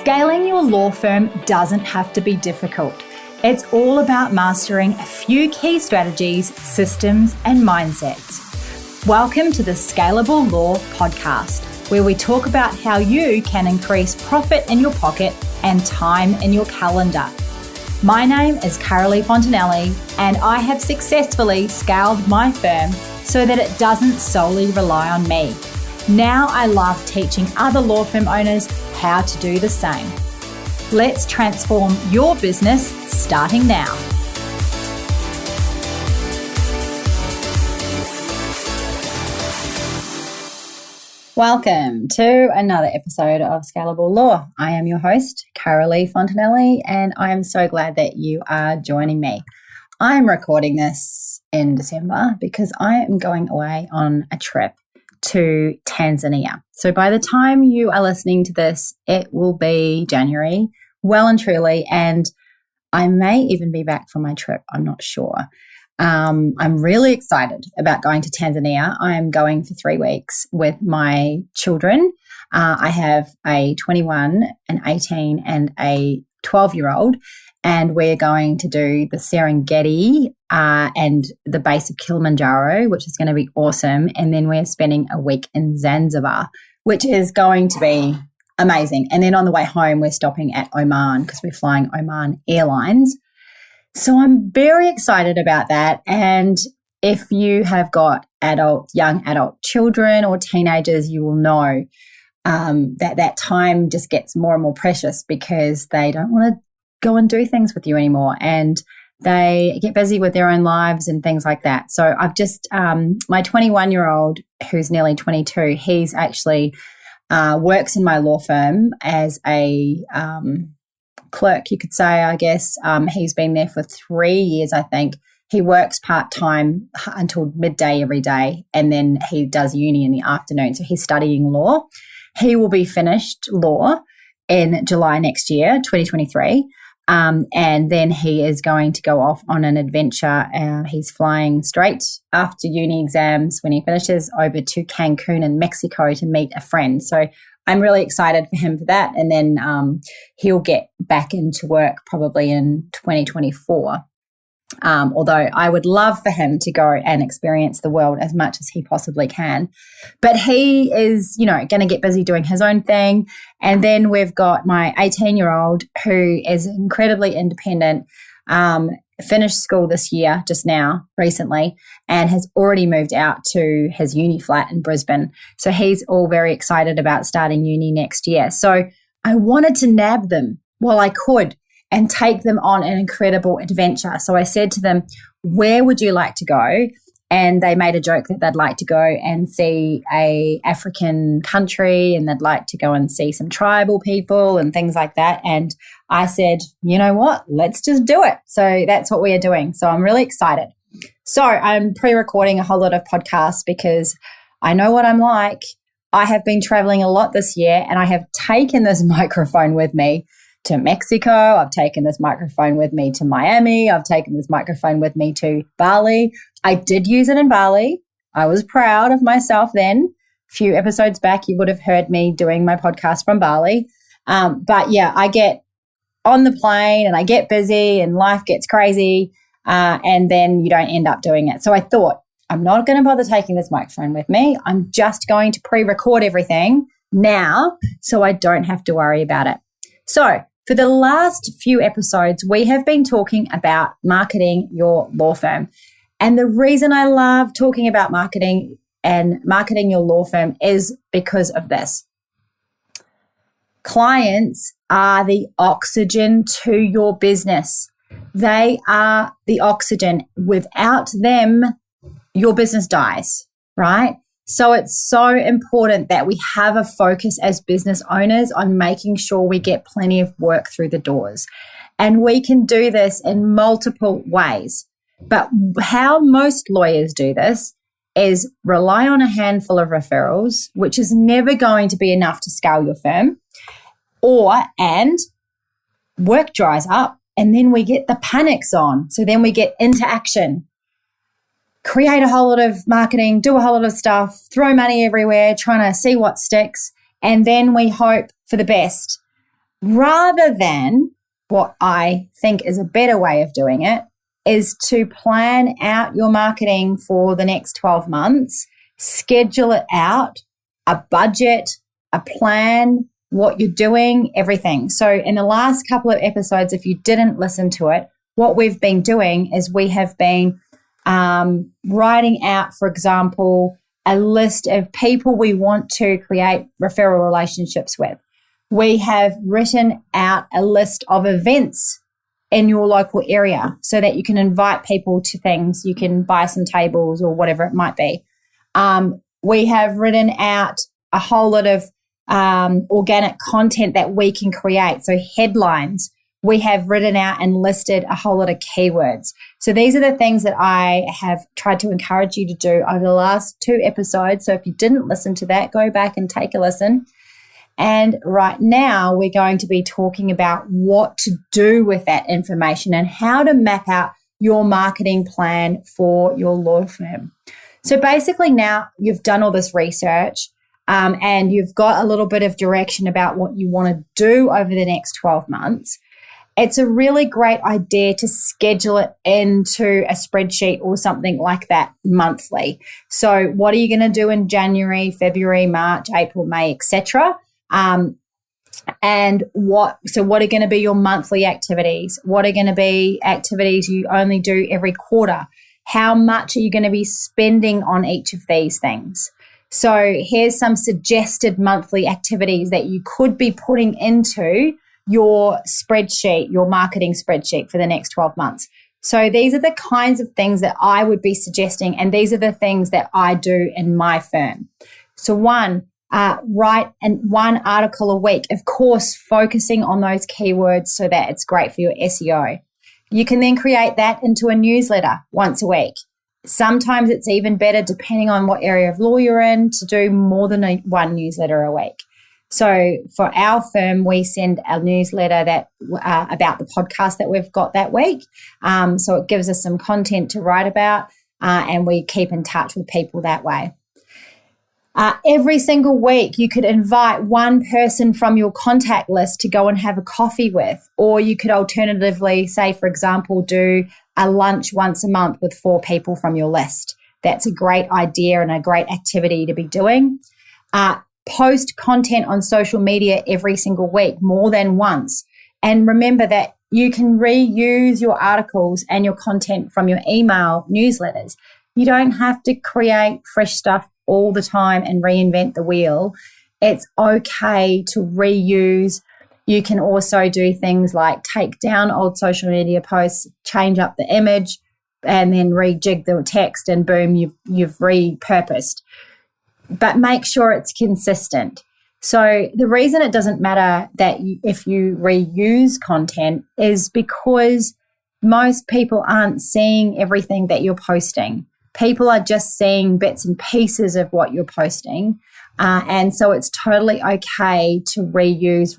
Scaling your law firm doesn't have to be difficult. It's all about mastering a few key strategies, systems, and mindsets. Welcome to the Scalable Law Podcast, where we talk about how you can increase profit in your pocket and time in your calendar. My name is Carolee Fontanelli, and I have successfully scaled my firm so that it doesn't solely rely on me. Now I love teaching other law firm owners how to do the same. Let's transform your business starting now. Welcome to another episode of Scalable Law. I am your host, Carolee Fontanelli, and I am so glad that you are joining me. I'm recording this in December because I am going away on a trip to Tanzania. So by the time you are listening to this, it will be January, well and truly, and I may even be back from my trip. I'm not sure. I'm really excited about going to Tanzania. I'm going for 3 weeks with my children. I have a 21, an 18, and a 12-year-old, and we're going to do the Serengeti and the base of Kilimanjaro, which is going to be awesome. And then we're spending a week in Zanzibar, which is going to be amazing. And then on the way home, we're stopping at Oman because we're flying Oman Airlines. So I'm very excited about that. And if you have got young adult children or teenagers, you will know that time just gets more and more precious because they don't want to go and do things with you anymore. And they get busy with their own lives and things like that. So I've just, my 21-year-old, who's nearly 22, he's actually works in my law firm as a clerk, you could say, I guess. He's been there for 3 years, I think. He works part-time until midday every day, and then he does uni in the afternoon. So he's studying law. He will be finished law in July next year, 2023. And then he is going to go off on an adventure. He's flying straight after uni exams when he finishes over to Cancun in Mexico to meet a friend. So I'm really excited for him for that. And then he'll get back into work probably in 2024. Although I would love for him to go and experience the world as much as he possibly can. But he is, going to get busy doing his own thing. And then we've got my 18-year-old who is incredibly independent, finished school this year, just now, recently, and has already moved out to his uni flat in Brisbane. So he's all very excited about starting uni next year. So I wanted to nab them while I could and take them on an incredible adventure. So I said to them, where would you like to go? And they made a joke that they'd like to go and see a African country and they'd like to go and see some tribal people and things like that. And I said, you know what? Let's just do it. So that's what we are doing. So I'm really excited. So I'm pre-recording a whole lot of podcasts because I know what I'm like. I have been traveling a lot this year and I have taken this microphone with me to Mexico. I've taken this microphone with me to Miami. I've taken this microphone with me to Bali. I did use it in Bali. I was proud of myself then. A few episodes back, you would have heard me doing my podcast from Bali. But yeah, I get on the plane and I get busy and life gets crazy and then you don't end up doing it. So I thought, I'm not going to bother taking this microphone with me. I'm just going to pre-record everything now so I don't have to worry about it. So for the last few episodes, we have been talking about marketing your law firm. And the reason I love talking about marketing and marketing your law firm is because of this. Clients are the oxygen to your business. They are the oxygen. Without them, your business dies, right? So it's so important that we have a focus as business owners on making sure we get plenty of work through the doors. And we can do this in multiple ways. But how most lawyers do this is rely on a handful of referrals, which is never going to be enough to scale your firm, and work dries up and then we get the panics on. So then we get into action. Create a whole lot of marketing, do a whole lot of stuff, throw money everywhere, trying to see what sticks, and then we hope for the best. rather than what I think is a better way of doing it is to plan out your marketing for the next 12 months, schedule it out, a budget, a plan, what you're doing, everything. So in the last couple of episodes, if you didn't listen to it, what we've been doing is we have been writing out, for example, a list of people we want to create referral relationships with. We have written out a list of events in your local area so that you can invite people to things. You can buy some tables or whatever it might be. We have written out a whole lot of organic content that we can create. So headlines. We have written out and listed a whole lot of keywords. So these are the things that I have tried to encourage you to do over the last 2 episodes. So if you didn't listen to that, go back and take a listen. And right now we're going to be talking about what to do with that information and how to map out your marketing plan for your law firm. So basically now you've done all this research and you've got a little bit of direction about what you want to do over the next 12 months. It's a really great idea to schedule it into a spreadsheet or something like that monthly. So what are you going to do in January, February, March, April, May, etc.? And what are going to be your monthly activities? What are going to be activities you only do every quarter? How much are you going to be spending on each of these things? So here's some suggested monthly activities that you could be putting into your spreadsheet, your marketing spreadsheet for the next 12 months. So these are the kinds of things that I would be suggesting, and these are the things that I do in my firm. So one, write one article a week, of course, focusing on those keywords so that it's great for your SEO. You can then create that into a newsletter once a week. Sometimes it's even better, depending on what area of law you're in, to do more than one newsletter a week. So for our firm, we send a newsletter that about the podcast that we've got that week. So it gives us some content to write about, and we keep in touch with people that way. Every single week, you could invite one person from your contact list to go and have a coffee with, or you could alternatively, say, for example, do a lunch once a month with 4 people from your list. That's a great idea and a great activity to be doing. Post content on social media every single week, more than once. And remember that you can reuse your articles and your content from your email newsletters. You don't have to create fresh stuff all the time and reinvent the wheel. It's okay to reuse. You can also do things like take down old social media posts, change up the image, and then rejig the text, and boom, you've repurposed. But make sure it's consistent. So the reason it doesn't matter that if you reuse content is because most people aren't seeing everything that you're posting. People are just seeing bits and pieces of what you're posting. And so it's totally okay to reuse.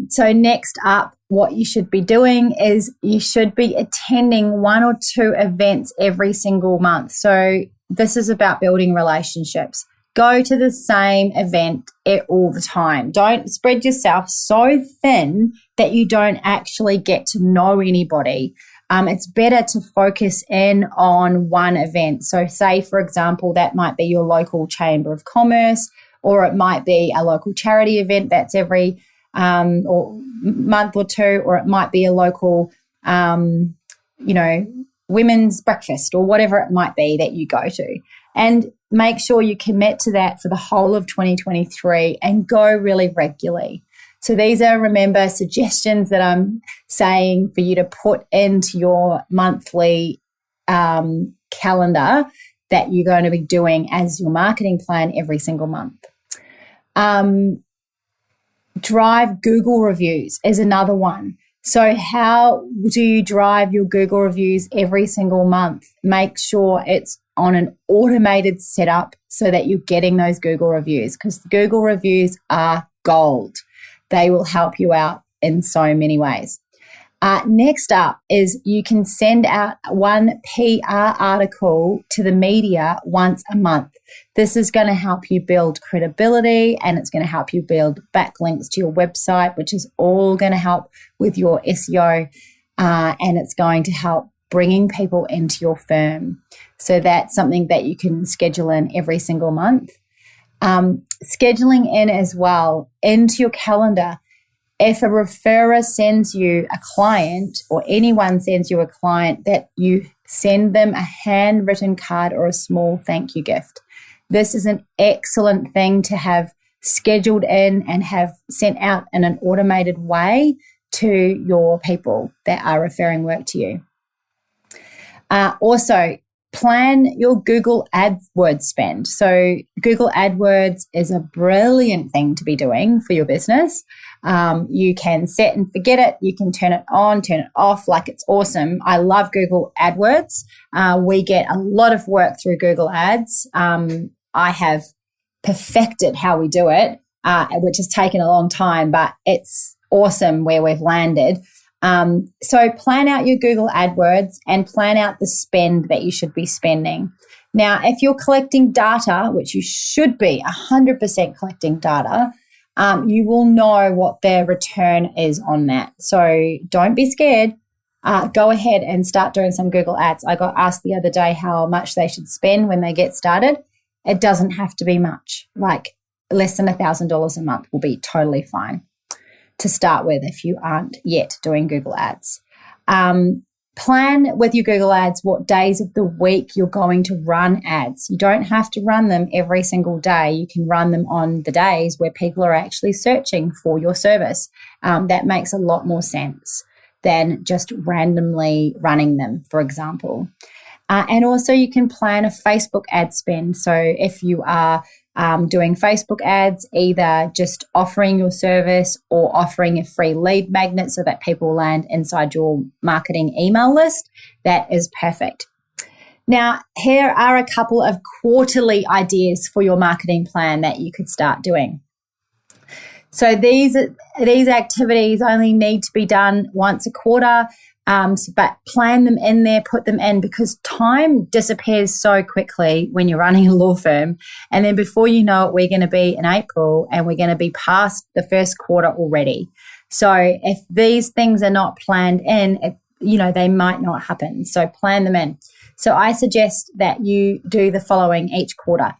So next up, what you should be doing is you should be attending 1 or 2 events every single month. So this is about building relationships. Go to the same event all the time. Don't spread yourself so thin that you don't actually get to know anybody. It's better to focus in on one event. So say, for example, that might be your local chamber of commerce, or it might be a local charity event that's every or month or 2, or it might be a local, women's breakfast or whatever it might be that you go to. And make sure you commit to that for the whole of 2023 and go really regularly. So these are, remember, suggestions that I'm saying for you to put into your monthly calendar that you're going to be doing as your marketing plan every single month. Drive Google reviews is another one. So how do you drive your Google reviews every single month? Make sure it's on an automated setup so that you're getting those Google reviews, because Google reviews are gold. They will help you out in so many ways. Next up is you can send out one PR article to the media once a month. This is going to help you build credibility, and it's going to help you build backlinks to your website, which is all going to help with your SEO, and it's going to help bringing people into your firm. So that's something that you can schedule in every single month. Scheduling in as well into your calendar. If a referrer sends you a client, or anyone sends you a client, that you send them a handwritten card or a small thank you gift. This is an excellent thing to have scheduled in and have sent out in an automated way to your people that are referring work to you. Also, plan your Google AdWords spend. So Google AdWords is a brilliant thing to be doing for your business. You can set and forget it. You can turn it on, turn it off. Like, it's awesome. I love Google AdWords. We get a lot of work through Google Ads. I have perfected how we do it, which has taken a long time, but it's awesome where we've landed. So plan out your Google AdWords and plan out the spend that you should be spending. Now, if you're collecting data, which you should be 100% collecting data, you will know what their return is on that. So don't be scared. Go ahead and start doing some Google Ads. I got asked the other day how much they should spend when they get started. It doesn't have to be much. Like, less than $1,000 a month will be totally fine to start with if you aren't yet doing Google Ads. Plan with your Google Ads what days of the week you're going to run ads. You don't have to run them every single day. You can run them on the days where people are actually searching for your service. That makes a lot more sense than just randomly running them, for example. And also you can plan a Facebook ad spend. So if you are doing Facebook ads, either just offering your service or offering a free lead magnet so that people land inside your marketing email list, that is perfect. Now, here are a couple of quarterly ideas for your marketing plan that you could start doing. So these activities only need to be done once a quarter. But plan them in there, put them in, because time disappears so quickly when you're running a law firm. And then before you know it, we're going to be in April and we're going to be past the first quarter already. So if these things are not planned in, they might not happen. So plan them in. So I suggest that you do the following each quarter.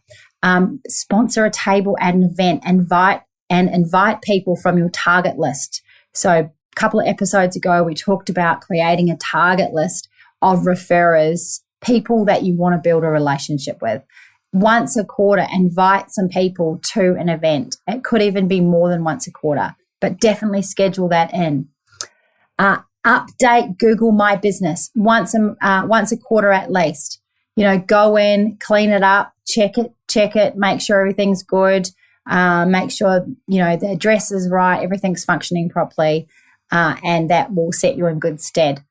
Sponsor a table at an event, invite people from your target list. So couple of episodes ago, we talked about creating a target list of referrers, people that you want to build a relationship with. Once a quarter, invite some people to an event. It could even be more than once a quarter, but definitely schedule that in. Update Google My Business once a quarter at least. Go in, clean it up, check it, make sure everything's good, make sure, the address is right, everything's functioning properly. And that will set you in good stead.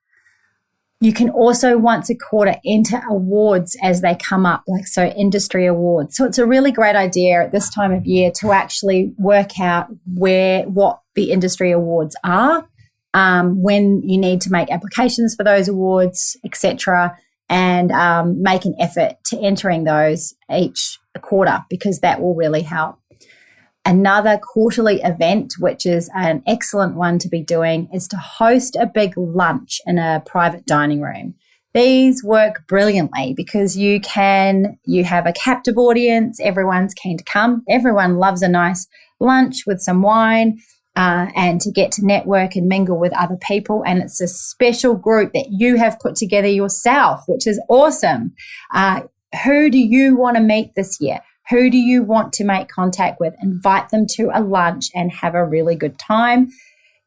You can also once a quarter enter awards as they come up, so industry awards. So it's a really great idea at this time of year to actually work out what the industry awards are, when you need to make applications for those awards, etc., and make an effort to entering those each quarter, because that will really help. Another quarterly event, which is an excellent one to be doing, is to host a big lunch in a private dining room. These work brilliantly because you have a captive audience. Everyone's keen to come. Everyone loves a nice lunch with some wine and to get to network and mingle with other people. And it's a special group that you have put together yourself, which is awesome. Who do you want to meet this year? Who do you want to make contact with? Invite them to a lunch and have a really good time.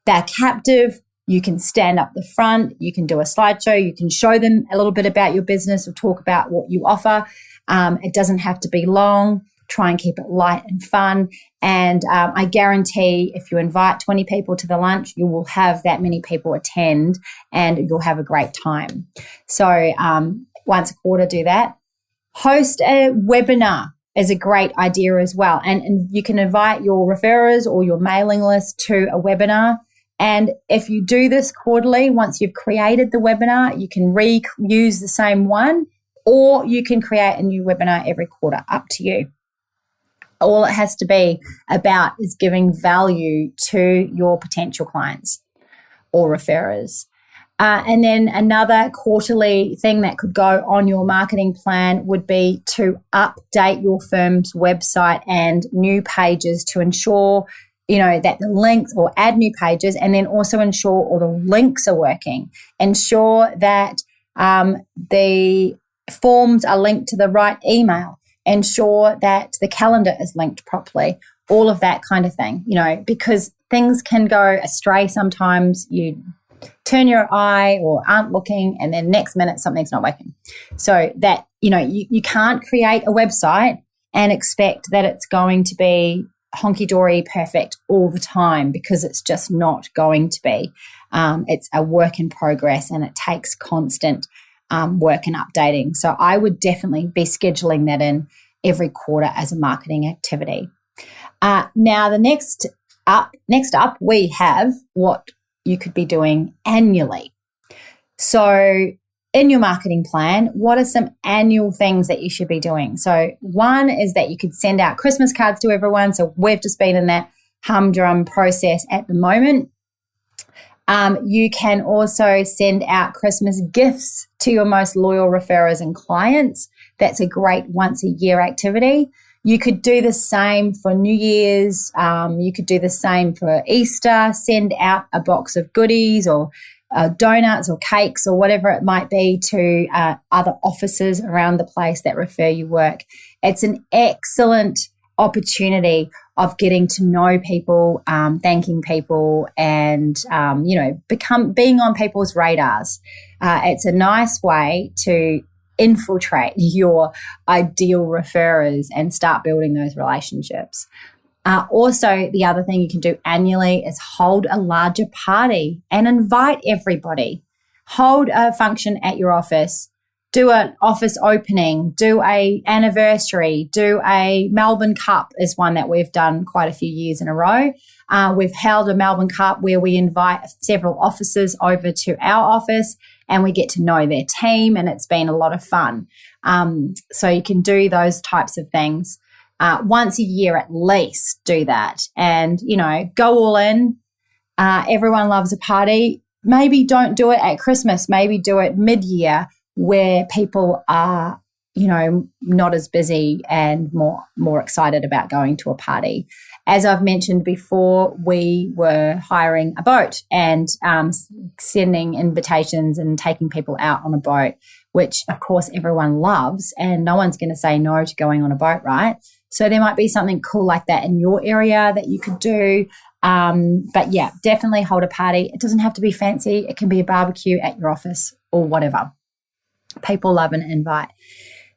They're captive. You can stand up the front. You can do a slideshow. You can show them a little bit about your business or talk about what you offer. It doesn't have to be long. Try and keep it light and fun. And I guarantee if you invite 20 people to the lunch, you will have that many people attend and you'll have a great time. So once a quarter, do that. Host a webinar is a great idea as well. And you can invite your referrers or your mailing list to a webinar And if you do this quarterly, once you've created the webinar, you can reuse the same one, or you can create a new webinar every quarter, up to you. All it has to be about is giving value to your potential clients or referrers. And then another quarterly thing that could go on your marketing plan would be to update your firm's website and new pages to ensure, that the links, or add new pages, and then also ensure all the links are working. Ensure that the forms are linked to the right email. Ensure that the calendar is linked properly. All of that kind of thing, because things can go astray sometimes. You turn your eye or aren't looking, and then next minute something's not working. So that, you can't create a website and expect that it's going to be honky-dory perfect all the time, because it's just not going to be. It's a work in progress, and it takes constant work and updating. So I would definitely be scheduling that in every quarter as a marketing activity. Now, the next up, we have what you could be doing annually. So in your marketing plan, what are some annual things that you should be doing? So one is that you could send out Christmas cards to everyone. So we've just been in that humdrum process at the moment. You can also send out Christmas gifts to your most loyal referrers and clients. That's a great once a year activity. You could do the same for New Year's. You could do the same for Easter. Send out a box of goodies or donuts or cakes or whatever it might be to other offices around the place that refer you work. It's an excellent opportunity of getting to know people, thanking people, and being on people's radars. It's a nice way to infiltrate your ideal referrers and start building those relationships. Also, the other thing you can do annually is hold a larger party and invite everybody. Hold a function at your office. Do an office opening, do a anniversary, do a Melbourne Cup is one that we've done quite a few years in a row. We've held a Melbourne Cup where we invite several officers over to our office and we get to know their team, and it's been a lot of fun. So you can do those types of things. Once a year at least, do that and, go all in. Everyone loves a party. Maybe don't do it at Christmas. Maybe do it mid-year where people are, not as busy and more excited about going to a party. As I've mentioned before, we were hiring a boat and sending invitations and taking people out on a boat, which of course everyone loves, and no one's going to say no to going on a boat, right? So there might be something cool like that in your area that you could do. But yeah, definitely hold a party. It doesn't have to be fancy. It can be a barbecue at your office or whatever. People love an invite.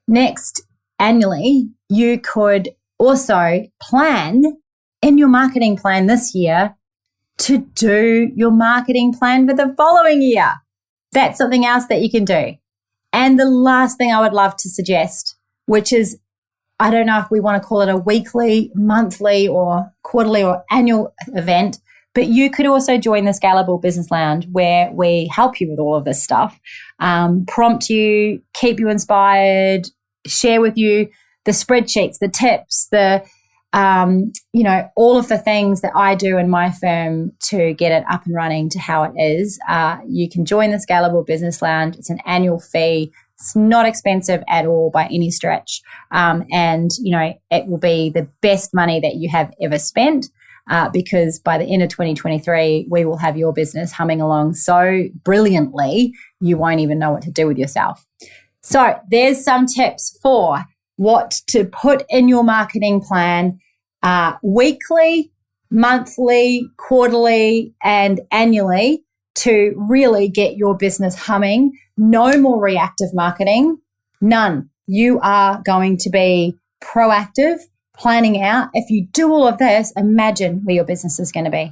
Next, annually, you could also plan in your marketing plan this year to do your marketing plan for the following year. That's something else that you can do. And the last thing I would love to suggest, which is, I don't know if we want to call it a weekly, monthly, or quarterly or annual event, but you could also join the Scalable Business Lounge where we help you with all of this stuff, prompt you, keep you inspired, share with you the spreadsheets, the tips, all of the things that I do in my firm to get it up and running to how it is. You can join the Scalable Business Lounge. It's an annual fee. It's not expensive at all by any stretch. And it will be the best money that you have ever spent. Because by the end of 2023, we will have your business humming along so brilliantly, you won't even know what to do with yourself. So there's some tips for what to put in your marketing plan weekly, monthly, quarterly, and annually to really get your business humming. No more reactive marketing, none. You are going to be proactive, planning out. If you do all of this, imagine where your business is going to be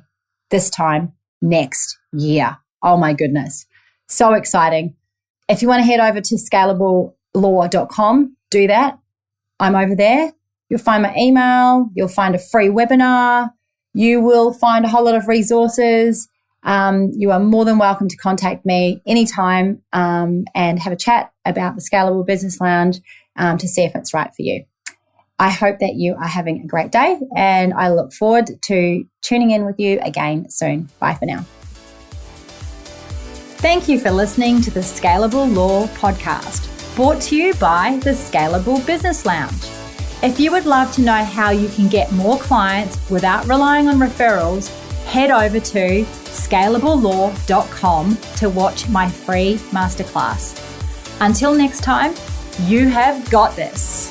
this time next year. Oh my goodness. So exciting. If you want to head over to scalablelaw.com, do that. I'm over there. You'll find my email. You'll find a free webinar. You will find a whole lot of resources. You are more than welcome to contact me anytime and have a chat about the Scalable Business Lounge to see if it's right for you. I hope that you are having a great day, and I look forward to tuning in with you again soon. Bye for now. Thank you for listening to the Scalable Law Podcast, brought to you by the Scalable Business Lounge. If you would love to know how you can get more clients without relying on referrals, head over to scalablelaw.com to watch my free masterclass. Until next time, you have got this.